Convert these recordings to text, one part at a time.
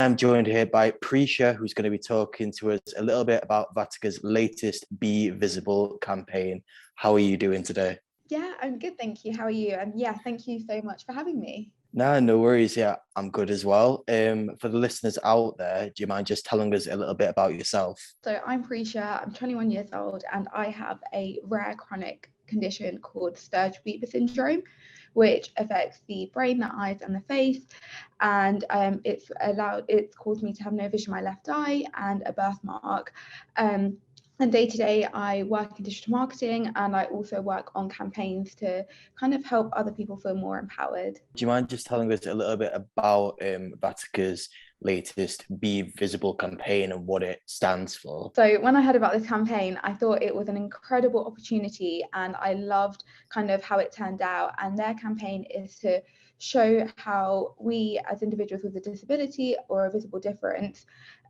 I'm joined here by Prisha, who's going to be talking to us a little bit about Vatica's latest Be Visible campaign. How are you doing today? Yeah, I'm good, thank you. How are you? And yeah, thank you so much for having me. No worries. Yeah, I'm good as well. For the listeners out there, do you mind just telling us a little bit about yourself? So I'm Prisha, I'm 21 years old, and I have a rare chronic condition called Sturge-Weaver syndrome, which affects the brain, the eyes, and the face. And it's caused me to have no vision in my left eye and a birthmark. And day to day, I work in digital marketing, and I also work on campaigns to kind of help other people feel more empowered. Do you mind just telling us a little bit about Vatica's latest Be Visible campaign and what it stands for? So when I heard about this campaign, I thought it was an incredible opportunity, and I loved kind of how it turned out. And their campaign is to show how we as individuals with a disability or a visible difference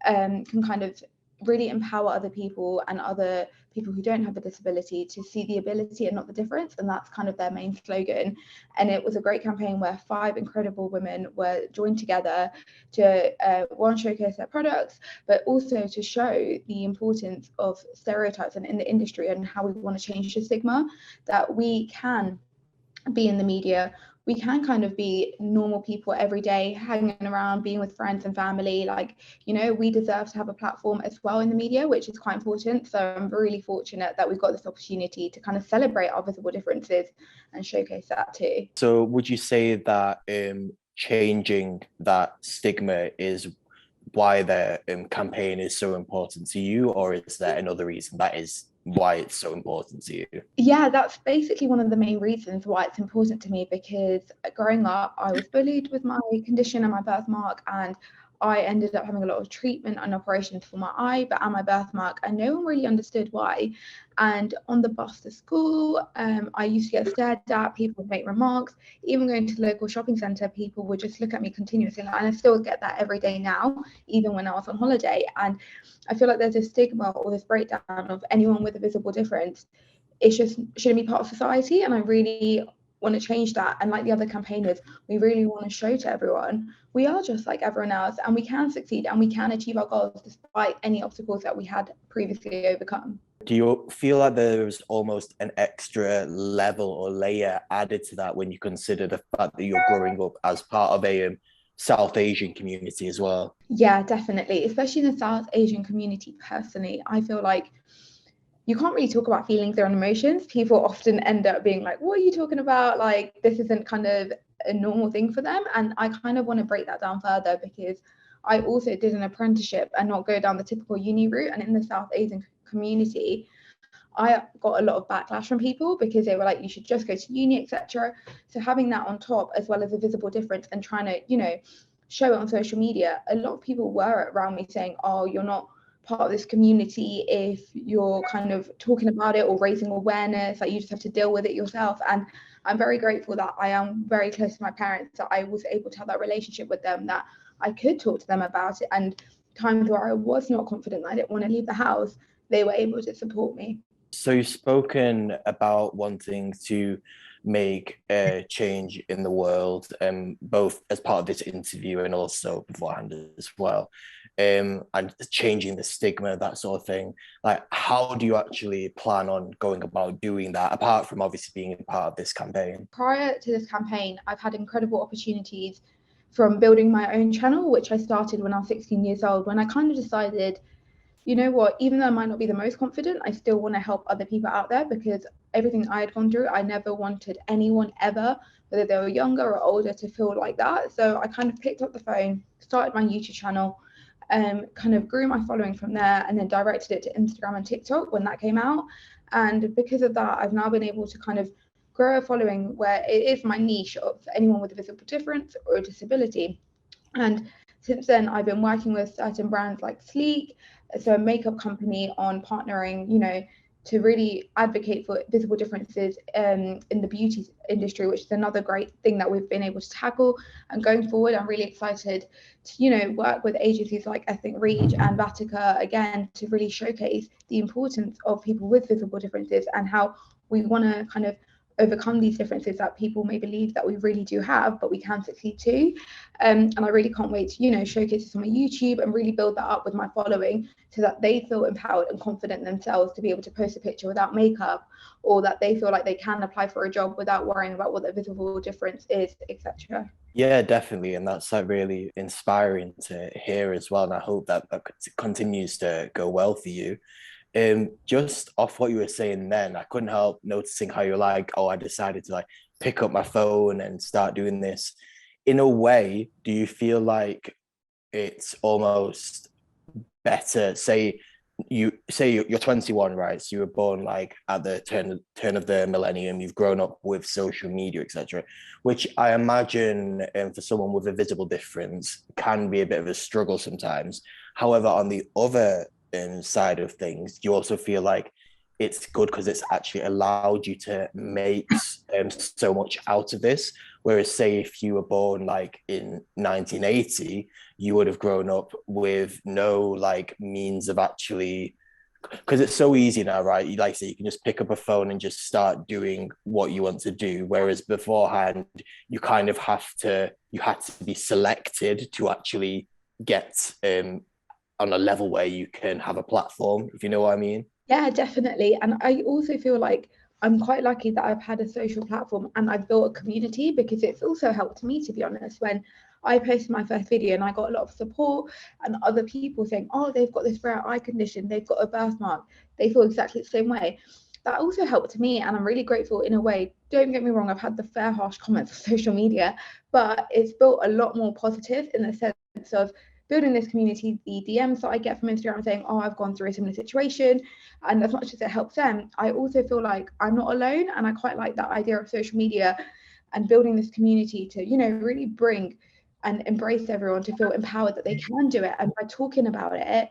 can kind of really empower other people and other people who don't have a disability to see the ability and not the difference. And that's kind of their main slogan. And it was a great campaign where 5 incredible women were joined together to one, showcase their products, but also to show the importance of stereotypes and in the industry and how we want to change the stigma, that we can be in the media, we can kind of be normal people every day, hanging around, being with friends and family. Like, you know, we deserve to have a platform as well in the media, which is quite important. So I'm really fortunate that we've got this opportunity to kind of celebrate our visible differences and showcase that too. So would you say that changing that stigma is why the campaign is so important to you, or is there another reason that is why it's so important to you? Yeah, that's basically one of the main reasons why it's important to me, because growing up, I was bullied with my condition and my birthmark, and I ended up having a lot of treatment and operations for my eye, but and my birthmark, and no one really understood why. And on the bus to school, I used to get stared at, people would make remarks, even going to the local shopping centre, people would just look at me continuously, and I still get that every day now, even when I was on holiday. And I feel like there's a stigma or this breakdown of anyone with a visible difference. It just shouldn't be part of society, and I really want to change that. And like the other campaigners, we really want to show to everyone we are just like everyone else, and we can succeed and we can achieve our goals despite any obstacles that we had previously overcome. Do you feel like there's almost an extra level or layer added to that when you consider the fact that you're growing up as part of a South Asian community as well? Yeah, definitely, especially in the South Asian community. Personally, I feel like you can't really talk about feelings or emotions. People often end up being like, what are you talking about? Like, this isn't kind of a normal thing for them. And I kind of want to break that down further, because I also did an apprenticeship and not go down the typical uni route. And in the South Asian community, I got a lot of backlash from people because they were like, you should just go to uni, etc. So having that on top, as well as a visible difference, and trying to, you know, show it on social media, a lot of people were around me saying, oh, you're not part of this community if you're kind of talking about it or raising awareness, like you just have to deal with it yourself. And I'm very grateful that I am very close to my parents, that I was able to have that relationship with them, that I could talk to them about it. And times where I was not confident, I didn't want to leave the house, they were able to support me. So you've spoken about wanting to make a change in the world, both as part of this interview and also beforehand as well, and changing the stigma, that sort of thing. Like, how do you actually plan on going about doing that, apart from obviously being a part of this campaign? Prior to this campaign, I've had incredible opportunities from building my own channel, which I started when I was 16 years old, when I kind of decided, you know what, even though I might not be the most confident, I still want to help other people out there, because everything I had gone through, I never wanted anyone ever, whether they were younger or older, to feel like that. So I kind of picked up the phone, started my YouTube channel, kind of grew my following from there, and then directed it to Instagram and TikTok when that came out. And because of that, I've now been able to kind of grow a following where it is my niche of anyone with a visible difference or a disability. And since then, I've been working with certain brands like Sleek, so a makeup company, on partnering, you know, to really advocate for visible differences in the beauty industry, which is another great thing that we've been able to tackle. And going forward, I'm really excited to, you know, work with agencies like Ethnic Reach and Vatika again to really showcase the importance of people with visible differences and how we want to kind of overcome these differences that people may believe that we really do have, but we can succeed too. And I really can't wait to, showcase this on my YouTube and really build that up with my following so that they feel empowered and confident themselves to be able to post a picture without makeup, or that they feel like they can apply for a job without worrying about what the visible difference is, etc. Yeah, definitely. And that's like really inspiring to hear as well. And I hope that that continues to go well for you. Just off what you were saying then, I couldn't help noticing how you're like, oh, I decided to like pick up my phone and start doing this. In a way, do you feel like it's almost better? You're 21, right? So you were born like at the turn of the millennium. You've grown up with social media, etc., which I imagine for someone with a visible difference can be a bit of a struggle sometimes. However, on the other side of things, you also feel like it's good because it's actually allowed you to make so much out of this. Whereas, say, if you were born like in 1980, you would have grown up with no like means of actually, because it's so easy now, right? You like say you can just pick up a phone and just start doing what you want to do. Whereas beforehand, you had to be selected to actually get on a level where you can have a platform, if you know what I mean. Yeah, definitely. And I also feel like I'm quite lucky that I've had a social platform and I've built a community, because it's also helped me, to be honest. When I posted my first video and I got a lot of support and other people saying, oh, they've got this rare eye condition, they've got a birthmark, they feel exactly the same way. That also helped me, and I'm really grateful in a way. Don't get me wrong, I've had the fair, harsh comments of social media, but it's built a lot more positive in the sense of building this community, the DMs that I get from Instagram saying, oh, I've gone through a similar situation. And as much as it helps them, I also feel like I'm not alone. And I quite like that idea of social media and building this community to, really bring and embrace everyone to feel empowered that they can do it. And by talking about it,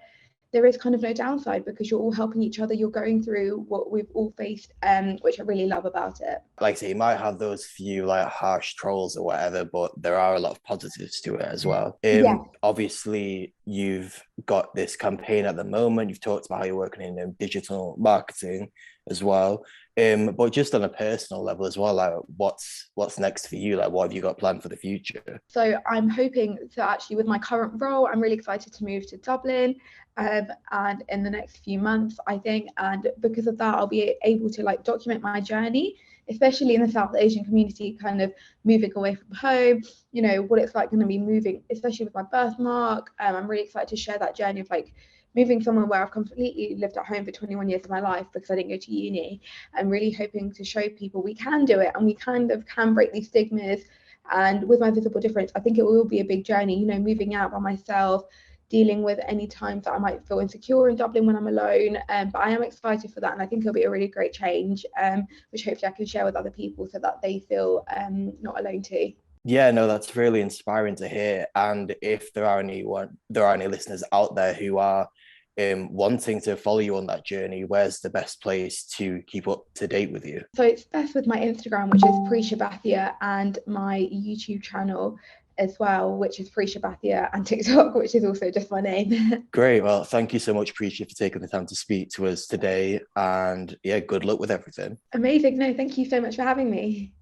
there is kind of no downside, because you're all helping each other. You're going through what we've all faced, which I really love about it. Like I say, you might have those few like harsh trolls or whatever, but there are a lot of positives to it as well. Yeah. Obviously, you've got this campaign at the moment. You've talked about how you're working in digital marketing as well. But just on a personal level as well, like what's next for you? Like, what have you got planned for the future? So I'm hoping to actually, with my current role, I'm really excited to move to Dublin, and in the next few months, I think. And because of that, I'll be able to like document my journey, especially in the South Asian community, kind of moving away from home, what it's like going to be moving, especially with my birthmark. I'm really excited to share that journey of like moving somewhere where I've completely lived at home for 21 years of my life because I didn't go to uni, and really hoping to show people we can do it and we kind of can break these stigmas. And with my visible difference, I think it will be a big journey, moving out by myself, dealing with any times that I might feel insecure in Dublin when I'm alone. But I am excited for that. And I think it'll be a really great change, which hopefully I can share with other people so that they feel not alone too. Yeah, no, that's really inspiring to hear. And if there are any listeners out there who are wanting to follow you on that journey, where's the best place to keep up to date with you? So it's best with my Instagram, which is Prisha Bathia, and my YouTube channel as well, which is Prisha Bathia, and TikTok, which is also just my name. Great. Well, thank you so much, Prisha, for taking the time to speak to us today. And yeah, good luck with everything. Amazing. No, thank you so much for having me.